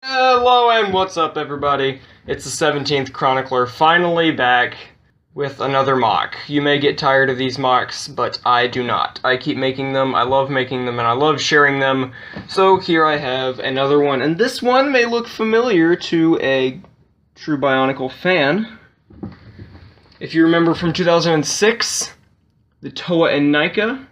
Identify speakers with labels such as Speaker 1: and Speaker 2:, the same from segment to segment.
Speaker 1: Hello and what's up, everybody? It's the 17th Chronicler, finally back with another MOC. You may get tired of these MOCs, but I do not. I keep making them, I love making them, and I love sharing them. So here I have another one, and this one may look familiar to a true Bionicle fan. If you remember from 2006, the Toa Inika.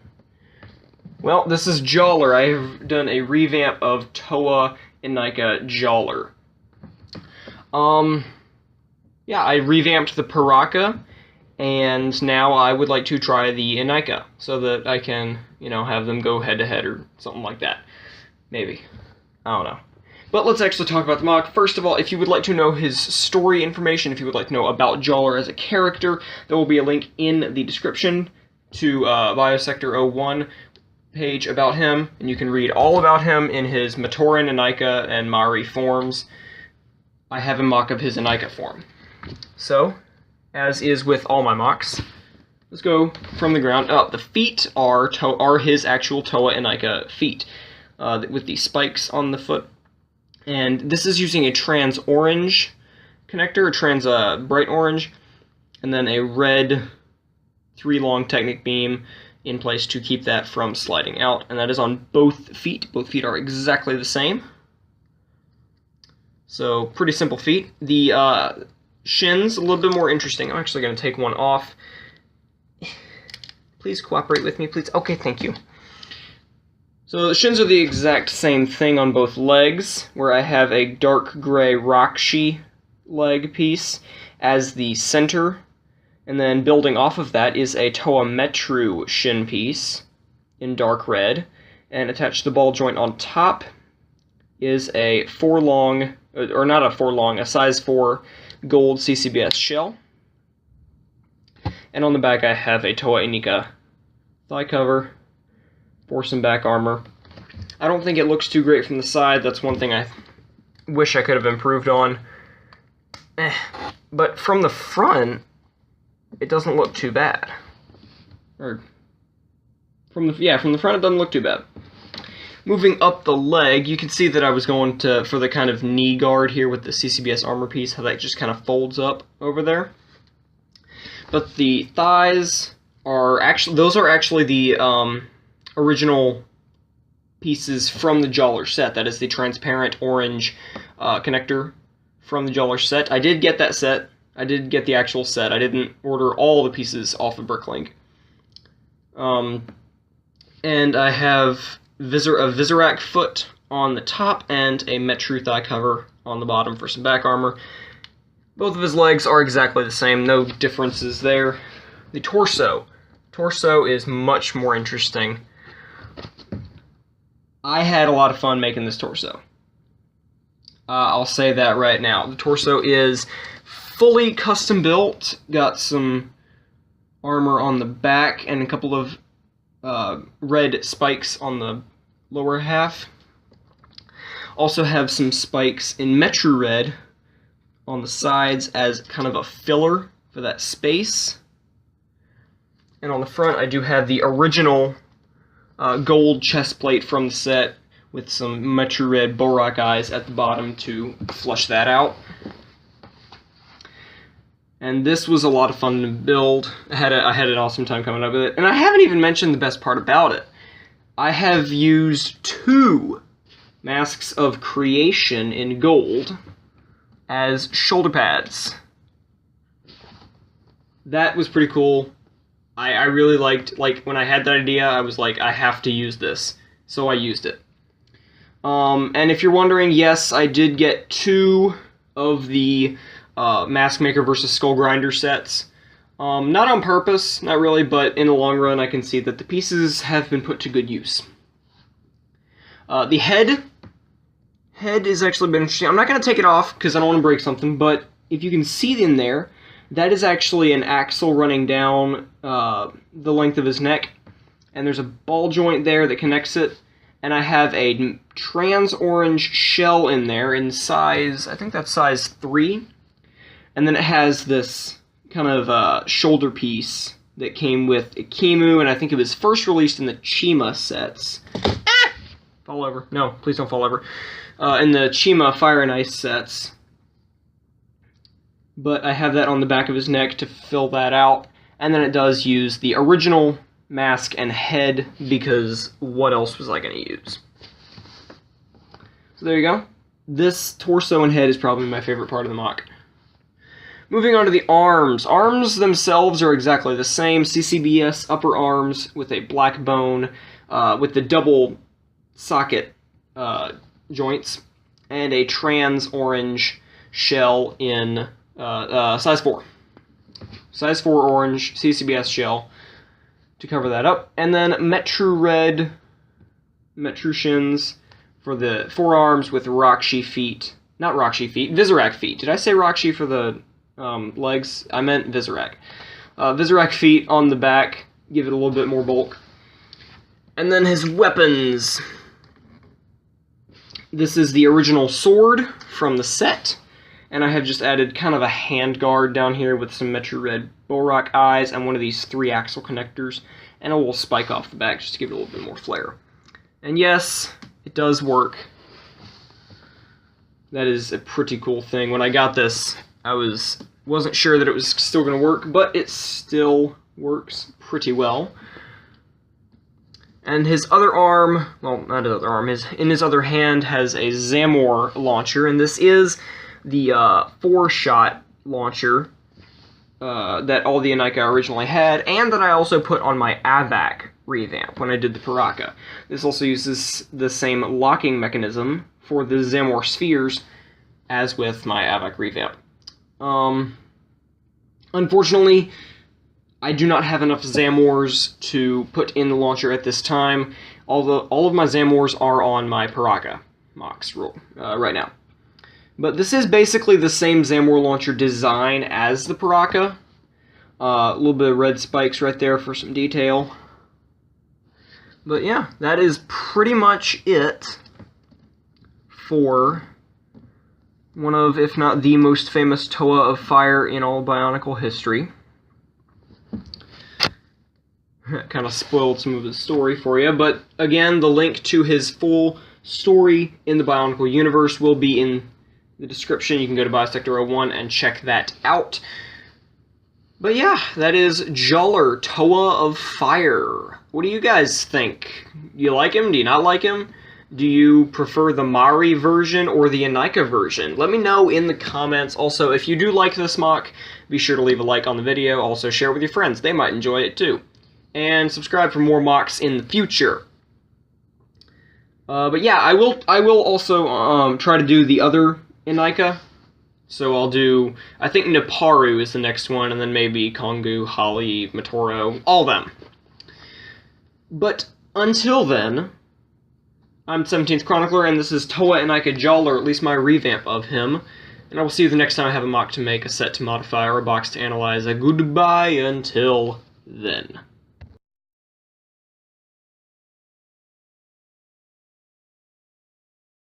Speaker 1: Well, this is Jaller. I have done a revamp of Toa Inika Jaller. Yeah, I revamped the Piraka, and now I would like to try the Inika, so that I can, have them go head-to-head or something like that. Maybe. I don't know. But let's actually talk about the MOC. First of all, if you would like to know his story information, if you would like to know about Jaller as a character, there will be a link in the description to Biosector 01 page about him, and you can read all about him in his Matoran, Inika, and Mari forms. I have a MOC of his Inika form. So, as is with all my MOCs, let's go from the ground up. The feet are his actual Toa Inika feet, with the spikes on the foot. And this is using a trans orange connector, a trans bright orange, and then a red 3-long Technic beam in place to keep that from sliding out, and that is on both feet. Both feet are exactly the same. So, pretty simple feet. The shins, a little bit more interesting. I'm actually going to take one off. Please cooperate with me, please. Okay, thank you. So the shins are the exact same thing on both legs, where I have a dark gray Rakshi leg piece as the center. And then building off of that is a Toa Metru shin piece in dark red. And attached to the ball joint on top is a 4-long, or not a 4-long, a size 4 gold CCBS shell. And on the back I have a Toa Inika thigh cover for some back armor. I don't think it looks too great from the side. That's one thing I wish I could have improved on. But from the front, it doesn't look too bad. From the front it doesn't look too bad. Moving up the leg, you can see that I was going for the kind of knee guard here with the CCBS armor piece, how that just kind of folds up over there. But the thighs are actually the original pieces from the Jaller set. That is the transparent orange connector from the Jaller set. I did get that set. I did get the actual set. I didn't order all the pieces off of Bricklink. And I have a Visorak foot on the top and a Metru thigh cover on the bottom for some back armor. Both of his legs are exactly the same, no differences there. The torso. Torso is much more interesting. I had a lot of fun making this torso. I'll say that right now. The torso is fully custom built, got some armor on the back and a couple of red spikes on the lower half. Also have some spikes in Metru red on the sides as kind of a filler for that space. And on the front I do have the original gold chest plate from the set with some Metru red Borak eyes at the bottom to flush that out. And this was a lot of fun to build. I had an awesome time coming up with it. And I haven't even mentioned the best part about it. I have used 2 Masks of Creation in gold as shoulder pads. That was pretty cool. I really liked, when I had that idea, I was like, I have to use this. So I used it. And if you're wondering, yes, I did get 2 of the Mask Maker versus Skull Grinder sets. Not on purpose, not really, but in the long run I can see that the pieces have been put to good use. The head has actually been interesting. I'm not going to take it off because I don't want to break something, but if you can see in there, that is actually an axle running down the length of his neck, and there's a ball joint there that connects it, and I have a trans orange shell in there in size, I think that's size 3. And then it has this kind of shoulder piece that came with Ikimu, and I think it was first released in the Chima sets. Fall over. No, please don't fall over. In the Chima Fire and Ice sets. But I have that on the back of his neck to fill that out. And then it does use the original mask and head, because what else was I going to use? So there you go. This torso and head is probably my favorite part of the MOC. Moving on to the arms. Arms themselves are exactly the same. CCBS upper arms with a black bone, with the double socket joints, and a trans orange shell in size 4. Size 4 orange CCBS shell to cover that up. And then Metru red Metru shins for the forearms with Rakshi feet. Not Rakshi feet, Visorak feet. Did I say Rakshi for the legs? I meant Visorak. Visorak feet on the back, give it a little bit more bulk. And then his weapons. This is the original sword from the set, and I have just added kind of a handguard down here with some Metru red Borak eyes and one of these 3-axle connectors, and a little spike off the back just to give it a little bit more flair. And yes, it does work. That is a pretty cool thing. When I got this, I wasn't sure that it was still going to work, but it still works pretty well. And his other arm, well, not his other arm, in his other hand has a Zamor launcher, and this is the 4-shot launcher that all the Inika originally had, and that I also put on my AVAC revamp when I did the Piraka. This also uses the same locking mechanism for the Zamor spheres as with my AVAC revamp. Unfortunately, I do not have enough Zamors to put in the launcher at this time, although all of my Zamors are on my Piraka MOCs right now. But this is basically the same Zamor launcher design as the Piraka. A little bit of red spikes right there for some detail. But yeah, that is pretty much it for one of, if not the most famous Toa of Fire in all Bionicle history. Kind of spoiled some of his story for you, but again, the link to his full story in the Bionicle universe will be in the description. You can go to Biosector 01 and check that out. But yeah, that is Jaller, Toa of Fire. What do you guys think? Do you like him? Do you not like him? Do you prefer the Mari version or the Inika version? Let me know in the comments. Also, if you do like this MOC, be sure to leave a like on the video. Also, share it with your friends. They might enjoy it too. And subscribe for more MOCs in the future. But yeah, I will also try to do the other Inika. So I'll do, I think Niparu is the next one, and then maybe Kongu, Holly, Matoro, all them. But until then, I'm 17th Chronicler, and this is Toa Inika Jaller, at least my revamp of him. And I will see you the next time I have a MOC to make, a set to modify, or a box to analyze. A goodbye until then.